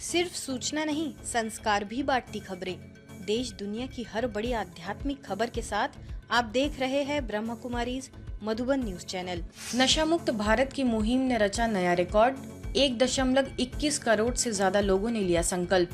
सिर्फ सूचना नहीं, संस्कार भी बांटती खबरें। देश दुनिया की हर बड़ी आध्यात्मिक खबर के साथ आप देख रहे हैं ब्रह्म कुमारी मधुबन न्यूज चैनल। नशा मुक्त भारत की मुहिम ने रचा नया रिकॉर्ड। 1.21 करोड़ से ज्यादा लोगों ने लिया संकल्प।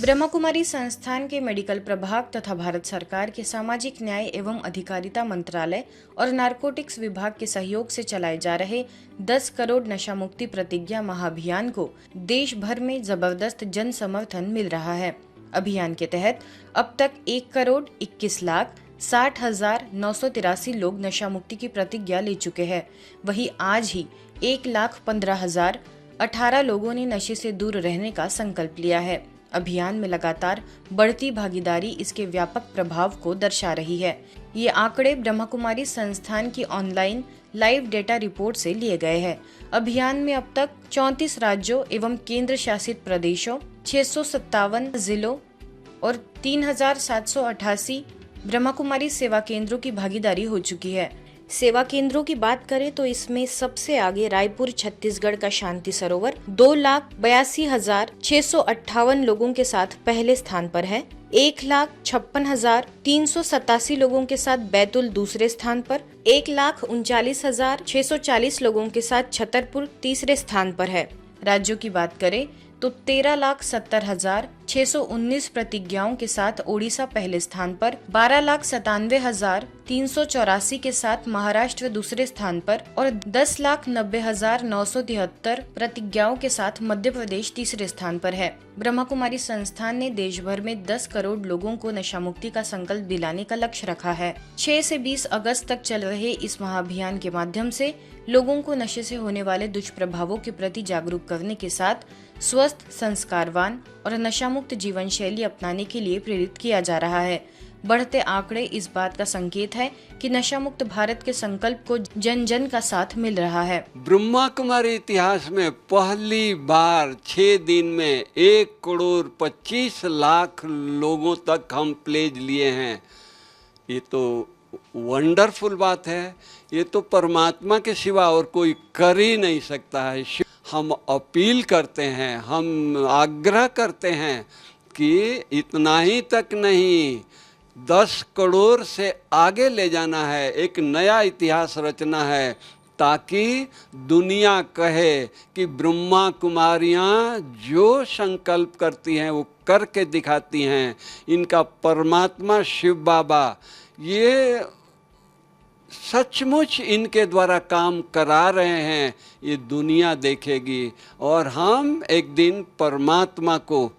ब्रह्म कुमारी संस्थान के मेडिकल प्रभाग तथा भारत सरकार के सामाजिक न्याय एवं अधिकारिता मंत्रालय और नारकोटिक्स विभाग के सहयोग से चलाए जा रहे 10 करोड़ नशा मुक्ति प्रतिज्ञा महाअभियान को देश भर में जबरदस्त जन समर्थन मिल रहा है। अभियान के तहत अब तक 1,21,60,983 लोग नशा मुक्ति की प्रतिज्ञा ले चुके हैं। वहीं आज ही 1,15,018 लोगों ने नशे से दूर रहने का संकल्प लिया है। अभियान में लगातार बढ़ती भागीदारी इसके व्यापक प्रभाव को दर्शा रही है। ये आंकड़े ब्रह्म कुमारी संस्थान की ऑनलाइन लाइव डेटा रिपोर्ट से लिए गए हैं। अभियान में अब तक 34 राज्यों एवं केंद्र शासित प्रदेशों, 657 जिलों और 3,788 ब्रह्म कुमारी सेवा केंद्रों की भागीदारी हो चुकी है। सेवा केंद्रों की बात करें तो इसमें सबसे आगे रायपुर छत्तीसगढ़ का शांति सरोवर 2,82,658 लोगों के साथ पहले स्थान पर है। 1,56,387 लोगों के साथ बैतूल दूसरे स्थान पर, 1,39,640 लोगों के साथ छतरपुर तीसरे स्थान पर है। राज्यों की बात करें तो 13,70,619 प्रतिज्ञाओं के साथ ओडिशा पहले स्थान पर, 12,97,384 के साथ महाराष्ट्र दूसरे स्थान पर और 10,90,973 प्रतिज्ञाओं के साथ मध्य प्रदेश तीसरे स्थान पर है। ब्रह्म कुमारी संस्थान ने देश भर में 10 करोड़ लोगों को नशा मुक्ति का संकल्प दिलाने का लक्ष्य रखा है। 6 से 20 अगस्त तक चल रहे इस महाअभियान के माध्यम से लोगों को नशे से होने वाले दुष्प्रभावों के प्रति जागरूक करने के साथ स्वस्थ, संस्कारवान और नशा मुक्त जीवन शैली अपनाने के लिए प्रेरित किया जा रहा है। बढ़ते आंकड़े इस बात का संकेत है कि नशा मुक्त भारत के संकल्प को जन जन का साथ मिल रहा है। ब्रह्मा कुमारी इतिहास में पहली बार 6 दिन में 1,25,00,000 लोगों तक हम प्लेज लिए हैं। ये तो वंडरफुल बात है। ये तो परमात्मा के सिवा और कोई कर ही नहीं सकता है। हम अपील करते हैं, हम आग्रह करते हैं कि इतना ही तक नहीं, 10 करोड़ से आगे ले जाना है, एक नया इतिहास रचना है, ताकि दुनिया कहे कि ब्रह्मा कुमारियाँ जो संकल्प करती हैं वो करके दिखाती हैं। इनका परमात्मा शिव बाबा ये सचमुच इनके द्वारा काम करा रहे हैं, ये दुनिया देखेगी और हम एक दिन परमात्मा को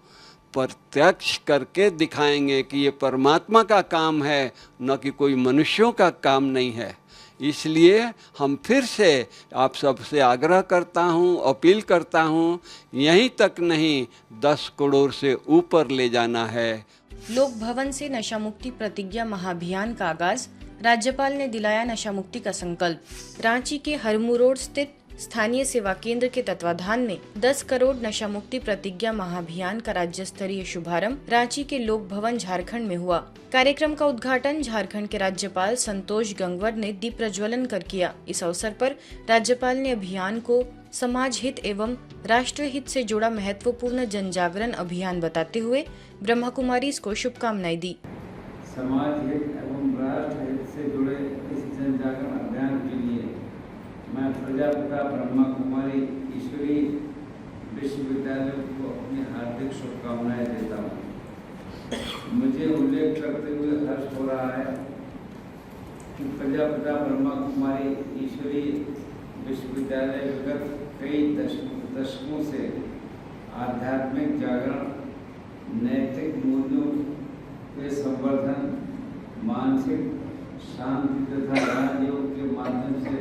प्रत्यक्ष करके दिखाएंगे कि ये परमात्मा का काम है, न कि कोई मनुष्यों का काम नहीं है। इसलिए हम फिर से आप सबसे आग्रह करता हूँ, अपील करता हूँ, यहीं तक नहीं 10 करोड़ से ऊपर ले जाना है। लोक भवन से नशा मुक्ति प्रतिज्ञा महाअभियान का आगाज। राज्यपाल ने दिलाया नशा मुक्ति का संकल्प। रांची के हरमू रोड स्थित स्थानीय सेवा केंद्र के तत्वाधान में 10 करोड़ नशा मुक्ति प्रतिज्ञा महाअभियान का राज्य स्तरीय शुभारंभ रांची के लोक भवन झारखंड में हुआ। कार्यक्रम का उद्घाटन झारखंड के राज्यपाल संतोष गंगवार ने दीप प्रज्वलन कर किया। इस अवसर पर राज्यपाल ने अभियान को समाज हित एवं राष्ट्र हित से जुड़ा महत्वपूर्ण जन जागरण अभियान बताते हुए ब्रह्म कुमारी को शुभकामनाएं दी। समाज हित एवं राष्ट्र हित से जुड़े इस जन जागरण अभियान के लिए मैं प्रजापिता ब्रह्मा कुमारी ईश्वरी विश्वविद्यालय को अपनी हार्दिक शुभकामनाएं देता हूँ। मुझे उल्लेख करते हुए हर्ष हो रहा है कि प्रजापिता ब्रह्मा कुमारी ईश्वरी विश्वविद्यालय विगत कई दशकों से आध्यात्मिक जागरण, नैतिक मूल्यों के संवर्धन, मानसिक शांति तथा राजयोग के माध्यम से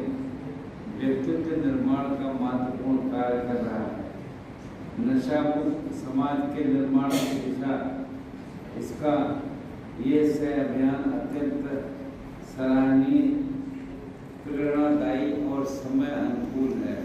व्यक्तित्व निर्माण का महत्वपूर्ण कार्य कर रहा है। नशा मुक्त समाज के निर्माण की दिशा इसका ये अभियान अत्यंत सराहनीय, प्रेरणादायी और समय अनुकूल है।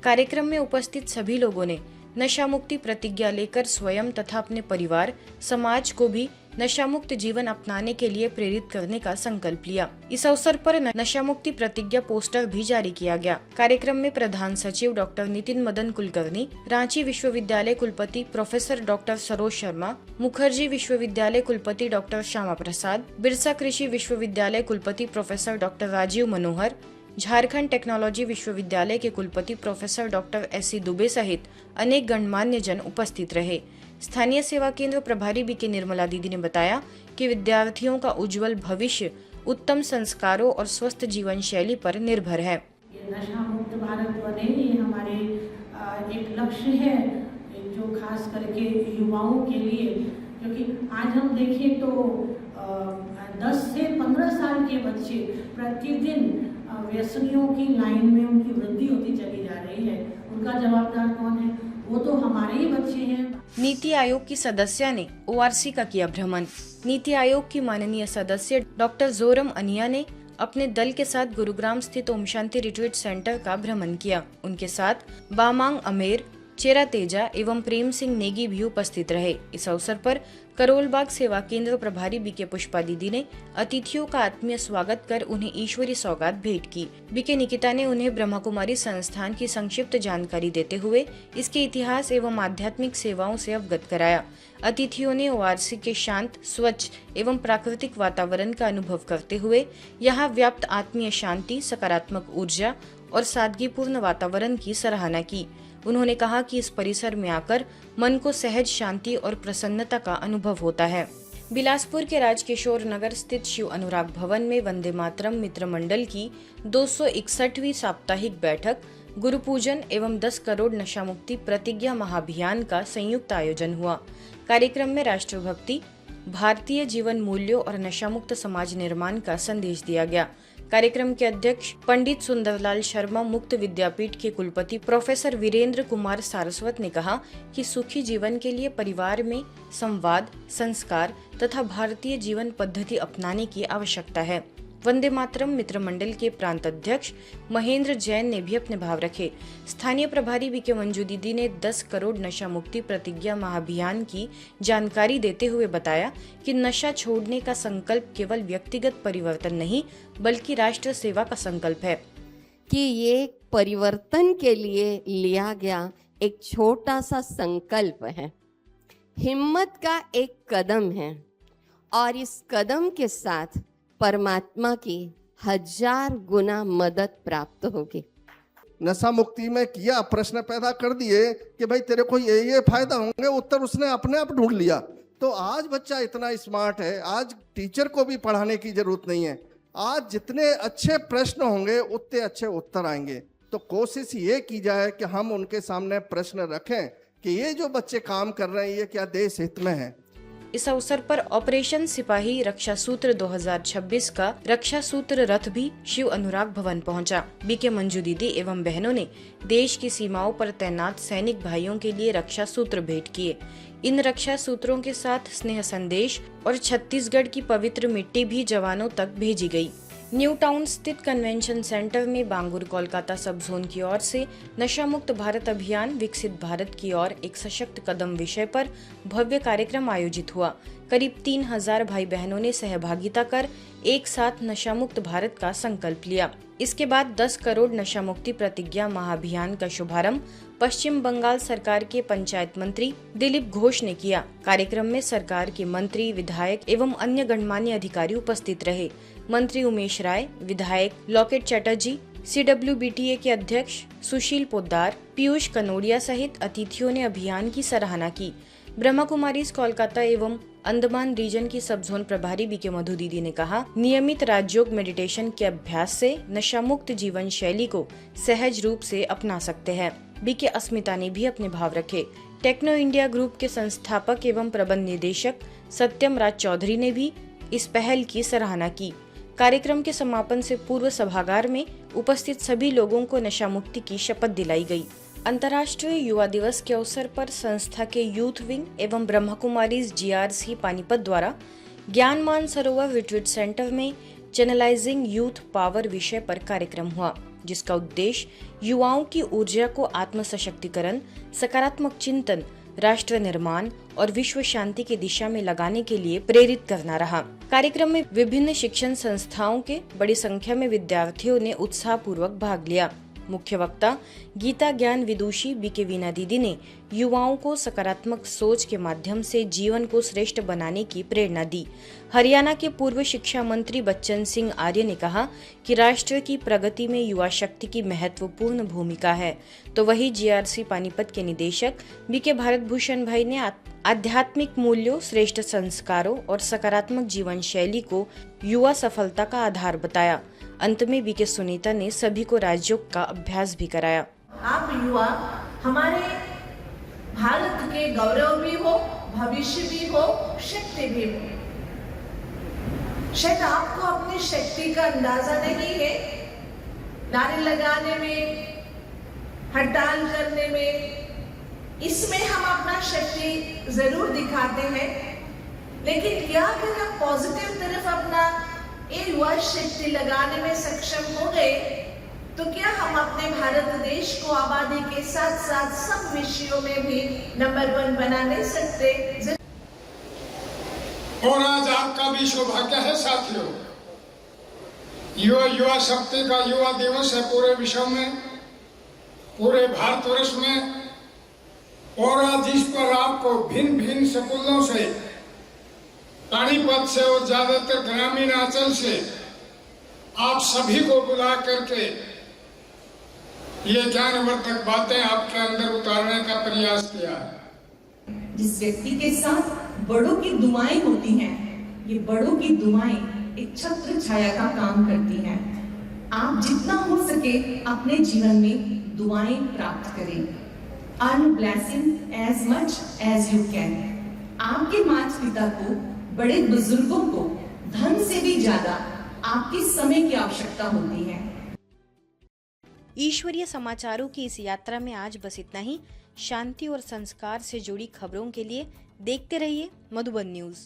कार्यक्रम में उपस्थित सभी लोगों ने नशा मुक्ति प्रतिज्ञा लेकर स्वयं तथा अपने परिवार, समाज को भी नशा मुक्त जीवन अपनाने के लिए प्रेरित करने का संकल्प लिया। इस अवसर पर नशा मुक्ति प्रतिज्ञा पोस्टर भी जारी किया गया। कार्यक्रम में प्रधान सचिव डॉक्टर नितिन मदन कुलकर्णी, रांची विश्वविद्यालय कुलपति प्रोफेसर डॉक्टर सरोज शर्मा, मुखर्जी विश्वविद्यालय कुलपति डॉक्टर श्यामा प्रसाद, बिरसा कृषि विश्वविद्यालय कुलपति प्रोफेसर डॉक्टर राजीव मनोहर, झारखंड टेक्नोलॉजी विश्वविद्यालय के कुलपति प्रोफेसर डॉक्टर एस.सी. दुबे सहित अनेक गणमान्य जन उपस्थित रहे। स्थानीय सेवा केंद्र प्रभारी बीके निर्मला दीदी ने बताया कि विद्यार्थियों का उज्जवल भविष्य उत्तम संस्कारों और स्वस्थ जीवन शैली पर निर्भर है। ये नशा मुक्त भारत बने, ये हमारे एक लक्ष्य है जो खास करके युवाओं के लिए, क्योंकि आज हम देखें तो 10 से 15 साल के बच्चे प्रतिदिन व्यसनियों की लाइन में उनकी वृद्धि होती चली जा रही है। उनका जवाबदार कौन है? वो तो हमारे ही बच्चे हैं। नीति आयोग की सदस्य ने ओआरसी का किया भ्रमण। नीति आयोग की माननीय सदस्य डॉक्टर जोरम अनिया ने अपने दल के साथ गुरुग्राम स्थित ओम शांति रिट्रीट सेंटर का भ्रमण किया। उनके साथ बामांग अमेर, चेरा तेजा एवं प्रेम सिंह नेगी भी उपस्थित रहे। इस अवसर पर करोलबाग सेवा केंद्र प्रभारी बीके पुष्पा दीदी ने अतिथियों का आत्मीय स्वागत कर उन्हें ईश्वरी सौगात भेंट की। बीके निकिता ने उन्हें ब्रह्मा कुमारी संस्थान की संक्षिप्त जानकारी देते हुए इसके इतिहास एवं आध्यात्मिक सेवाओं से अवगत कराया। अतिथियों ने ओआरसी के शांत, स्वच्छ एवं प्राकृतिक वातावरण का अनुभव करते हुए यहाँ व्याप्त आत्मीय शांति, सकारात्मक ऊर्जा और सादगीपूर्ण वातावरण की सराहना की। उन्होंने कहा कि इस परिसर में आकर मन को सहज शांति और प्रसन्नता का अनुभव होता है। बिलासपुर के राजकिशोर नगर स्थित शिव अनुराग भवन में वंदे मातरम मित्र मंडल की 261वीं साप्ताहिक बैठक, गुरु पूजन एवं 10 करोड़ नशा मुक्ति प्रतिज्ञा महाअभियान का संयुक्त आयोजन हुआ। कार्यक्रम में राष्ट्रभक्ति, भारतीय जीवन मूल्यों और नशा मुक्त समाज निर्माण का संदेश दिया गया। कार्यक्रम के अध्यक्ष पंडित सुंदरलाल शर्मा मुक्त विद्यापीठ के कुलपति प्रोफेसर वीरेंद्र कुमार सारस्वत ने कहा कि सुखी जीवन के लिए परिवार में संवाद, संस्कार तथा भारतीय जीवन पद्धति अपनाने की आवश्यकता है। वंदे मातरम मित्र मंडल के प्रांत अध्यक्ष महेंद्र जैन ने भी अपने भाव रखे। स्थानीय प्रभारी बीके मंजू दीदी ने 10 करोड़ नशा मुक्ति प्रतिज्ञा महाअभियान की जानकारी देते हुए बताया कि नशा छोड़ने का संकल्प केवल व्यक्तिगत परिवर्तन नहीं बल्कि राष्ट्र सेवा का संकल्प है। कि ये परिवर्तन के लिए लिया गया एक छोटा सा संकल्प है, हिम्मत का एक कदम है और इस कदम के साथ परमात्मा की 1000 गुना मदद प्राप्त होगी। नशा मुक्ति में किया, प्रश्न पैदा कर दिए कि भाई तेरे को ये फायदा होंगे, उत्तर उसने अपने आप ढूंढ लिया। तो आज बच्चा इतना स्मार्ट है, आज टीचर को भी पढ़ाने की जरूरत नहीं है। आज जितने अच्छे प्रश्न होंगे उतने अच्छे उत्तर आएंगे। तो कोशिश ये की जाए कि हम उनके सामने प्रश्न रखें कि ये जो बच्चे काम कर रहे हैं ये क्या देश हित में है। इस अवसर पर ऑपरेशन सिपाही रक्षा सूत्र 2026 का रक्षा सूत्र रथ भी शिव अनुराग भवन पहुंचा। बीके मंजू दीदी एवं बहनों ने देश की सीमाओं पर तैनात सैनिक भाइयों के लिए रक्षा सूत्र भेंट किए। इन रक्षा सूत्रों के साथ स्नेह संदेश और छत्तीसगढ़ की पवित्र मिट्टी भी जवानों तक भेजी गई। न्यू टाउन स्थित कन्वेंशन सेंटर में बांगुर कोलकाता सब जोन की ओर से नशा मुक्त भारत अभियान विकसित भारत की ओर एक सशक्त कदम विषय पर भव्य कार्यक्रम आयोजित हुआ। करीब 3000 भाई बहनों ने सहभागिता कर एक साथ नशा मुक्त भारत का संकल्प लिया। इसके बाद 10 करोड़ नशा मुक्ति प्रतिज्ञा महाअभियान का शुभारंभ पश्चिम बंगाल सरकार के पंचायत मंत्री दिलीप घोष ने किया। कार्यक्रम में सरकार के मंत्री, विधायक एवं अन्य गणमान्य अधिकारी उपस्थित रहे। मंत्री उमेश राय, विधायक लॉकेट चटर्जी, CWBTA के अध्यक्ष सुशील पोद्दार, पीयूष कनोडिया सहित अतिथियों ने अभियान की सराहना की। ब्रह्मा कुमारीज कोलकाता एवं अंडमान रीजन की सब जोन प्रभारी बीके मधु दीदी ने कहा, नियमित राजयोग मेडिटेशन के अभ्यास से नशा मुक्त जीवन शैली को सहज रूप से अपना सकते हैं। बीके अस्मिता ने भी अपने भाव रखे। टेक्नो इंडिया ग्रुप के संस्थापक एवं प्रबंध निदेशक सत्यम राज चौधरी ने भी इस पहल की सराहना की। कार्यक्रम के समापन से पूर्व सभागार में उपस्थित सभी लोगों को नशा मुक्ति की शपथ दिलाई गई। अंतर्राष्ट्रीय युवा दिवस के अवसर पर संस्था के यूथ विंग एवं ब्रह्मा कुमारीज GRC पानीपत द्वारा ज्ञान मान सरोवर रिट्रीट सेंटर में चैनलाइजिंग यूथ पावर विषय पर कार्यक्रम हुआ, जिसका उद्देश्य युवाओं की ऊर्जा को आत्म सशक्तिकरण, सकारात्मक चिंतन, राष्ट्र निर्माण और विश्व शांति की दिशा में लगाने के लिए प्रेरित करना रहा। कार्यक्रम में विभिन्न शिक्षण संस्थाओं के बड़ी संख्या में विद्यार्थियों ने उत्साहपूर्वक भाग लिया। मुख्य वक्ता गीता ज्ञान विदुषी बीके वीणा दीदी ने युवाओं को सकारात्मक सोच के माध्यम से जीवन को श्रेष्ठ बनाने की प्रेरणा दी। हरियाणा के पूर्व शिक्षा मंत्री बच्चन सिंह आर्य ने कहा कि राष्ट्र की प्रगति में युवा शक्ति की महत्वपूर्ण भूमिका है, तो वही जीआरसी पानीपत के निदेशक बीके भारत भूषण भाई ने आध्यात्मिक मूल्यों, श्रेष्ठ संस्कारों और सकारात्मक जीवन शैली को युवा सफलता का आधार बताया। अंत में बीके सुनीता ने सभी को राजयोग का अभ्यास भी कराया। आप युवा हमारे भारत के गौरव भी हो, भविष्य भी हो, शक्ति भी हो। शायद आपको अपनी शक्ति का अंदाजा नहीं है। नारे लगाने में, हड़ताल करने में, इसमें हम अपना शक्ति जरूर दिखाते हैं, लेकिन क्या अगर हम पॉजिटिव तरफ अपना ये युवा शक्ति लगाने में सक्षम हो गए तो क्या हम अपने भारत देश को आबादी के साथ साथ सब विषयों में भी नंबर 1 बना नहीं सकते। और आज आपका भी सौभाग्य है साथियों, युवा शक्ति का युवा दिवस है पूरे विश्व में, पूरे भारतवर्ष में। और आज इस पर आपको भिन्न भिन्न स्कूलों से, पानीपत से और ज्यादातर ग्रामीण अंचल से आप सभी को बुला करके ये ज्ञानवर्धक बातें आपके अंदर उतारने का प्रयास किया है। जिस व्यक्ति के साथ बड़ों की दुआएं होती हैं, ये बड़ों की दुआएं एक छत्र छाया का काम करती हैं। आप जितना हो सके अपने जीवन में दुआएं प्राप्त करें। Earn blessing as much as you can। आपके माता पिता को, बड़े बुजुर्गों को धन से भी ज्यादा आपके समय की आवश्यकता होती है। ईश्वरीय समाचारों की इस यात्रा में आज बस इतना ही। शांति और संस्कार से जुड़ी खबरों के लिए देखते रहिए मधुबन न्यूज।